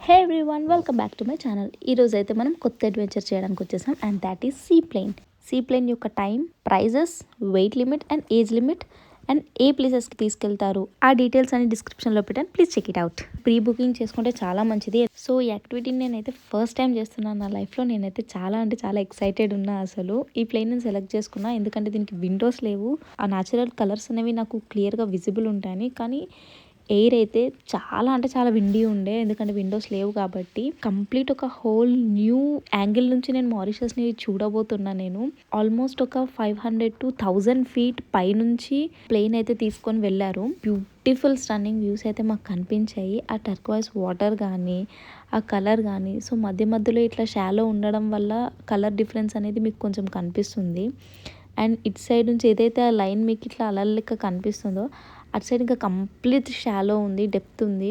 Hey everyone, welcome back to my channel. ఈరోజు అయితే మనం కొత్త అడ్వెంచర్ చేయడానికి వచ్చేసాం, and that is sea plane యొక్క time, prizes, weight limit and age limit and ఏ ప్లేసెస్కి తీసుకెళ్తారు, ఆ డీటెయిల్స్ అని డిస్క్రిప్షన్లో పెట్టాను. Please check it out. Pre booking చేసుకుంటే చాలా మంచిది. సో ఈ యాక్టివిటీని నేనైతే ఫస్ట్ టైం చేస్తున్నాను నా లైఫ్లో. నేనైతే చాలా అంటే చాలా ఎక్సైటెడ్ ఉన్నా. అసలు ఈ ప్లేన్ నేను సెలెక్ట్ చేసుకున్నా ఎందుకంటే దీనికి విండోస్ లేవు, ఆ న్యాచురల్ కలర్స్ అనేవి నాకు క్లియర్గా విజిబుల్ ఉంటాయని. కానీ ఎయిర్ అయితే చాలా అంటే చాలా విండీ ఉండే, ఎందుకంటే విండోస్ లేవు కాబట్టి. కంప్లీట్ ఒక హోల్ న్యూ యాంగిల్ నుంచి నేను మారిషస్ని చూడబోతున్నా. నేను ఆల్మోస్ట్ ఒక 500 to 1000 feet పైనుంచి ప్లేన్ అయితే తీసుకొని వెళ్ళారు. బ్యూటిఫుల్ స్టన్నింగ్ వ్యూస్ అయితే మాకు కనిపించాయి. ఆ టర్క్వైజ్ వాటర్ కానీ, ఆ కలర్ కానీ, సో మధ్య మధ్యలో ఇట్లా షాలో ఉండడం వల్ల కలర్ డిఫరెన్స్ అనేది మీకు కొంచెం కనిపిస్తుంది. అండ్ ఇటు సైడ్ నుంచి ఏదైతే ఆ లైన్ మీకు ఇట్లా అలల లెక్క కనిపిస్తుందో, అటు సైడ్ ఇంకా కంప్లీట్ షాలో ఉంది, డెప్త్ ఉంది.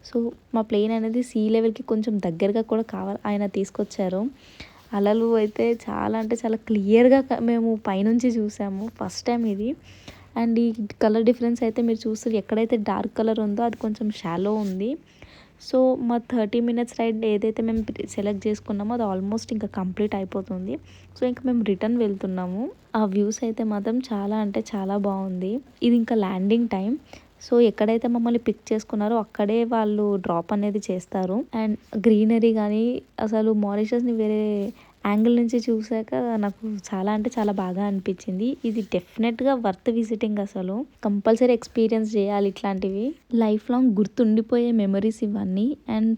సో మా ప్లేన్ అనేది సీ లెవెల్కి కొంచెం దగ్గరగా కూడా ఆయన తీసుకొచ్చారు. అలలు అయితే చాలా అంటే చాలా క్లియర్గా మేము పైనుంచి చూసాము ఫస్ట్ టైం ఇది. అండ్ ఈ కలర్ డిఫరెన్స్ అయితే మీరు చూస్తారు, ఎక్కడైతే డార్క్ కలర్ ఉందో అది కొంచెం షాలో ఉంది. సో మా 30 minutes రైడ్ ఏదైతే మేము సెలెక్ట్ చేసుకున్నామో అది ఆల్మోస్ట్ ఇంకా కంప్లీట్ అయిపోతుంది. సో ఇంకా మేము రిటర్న్ వెళ్తున్నాము. ఆ వ్యూస్ అయితే మాత్రం చాలా అంటే చాలా బాగుంది. ఇది ఇంకా ల్యాండింగ్ టైం. సో ఎక్కడైతే మమ్మల్ని పిక్ చేసుకున్నారో అక్కడే వాళ్ళు డ్రాప్ అనేది చేస్తారు. అండ్ గ్రీనరీ కానీ, అసలు మారిషస్ని వేరే యాంగిల్ నుంచి చూసాక నాకు చాలా అంటే చాలా బాగా అనిపించింది. ఇది డెఫినెట్గా వర్త్ విజిటింగ్. అసలు కంపల్సరీ ఎక్స్పీరియన్స్ చేయాలి ఇట్లాంటివి. లైఫ్ లాంగ్ గుర్తుండిపోయే మెమరీస్ ఇవన్నీ. అండ్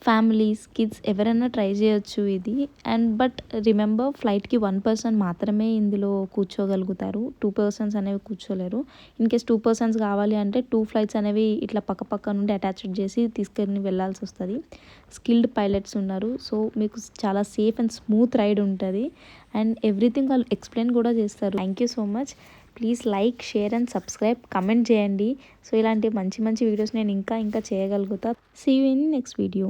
ఫ్యామిలీస్, కిడ్స్ ఎవరైనా ట్రై చేయొచ్చు ఇది. అండ్ బట్ రిమెంబర్, ఫ్లైట్కి 1 person మాత్రమే ఇందులో కూర్చోగలుగుతారు, 2 persons అనేవి కూర్చోలేరు. ఇన్ కేస్ 2 persons కావాలి అంటే 2 flights అనేవి ఇట్లా పక్క నుండి అటాచ్డ్ చేసి తీసుకెళ్ళి వెళ్ళాల్సి వస్తుంది. స్కిల్డ్ పైలట్స్ ఉన్నారు. సో మీకు చాలా సేఫ్ అండ్ స్మూత్ రైడ్ ఉంటుంది. అండ్ ఎవ్రీథింగ్ వాళ్ళు ఎక్స్ప్లెయిన్ కూడా చేస్తారు. Thank you so much. Please like, share and subscribe, comment చేయండి. సో ఇలాంటి మంచి మంచి వీడియోస్ నేను ఇంకా చేయగలుగుతా. See you in next video.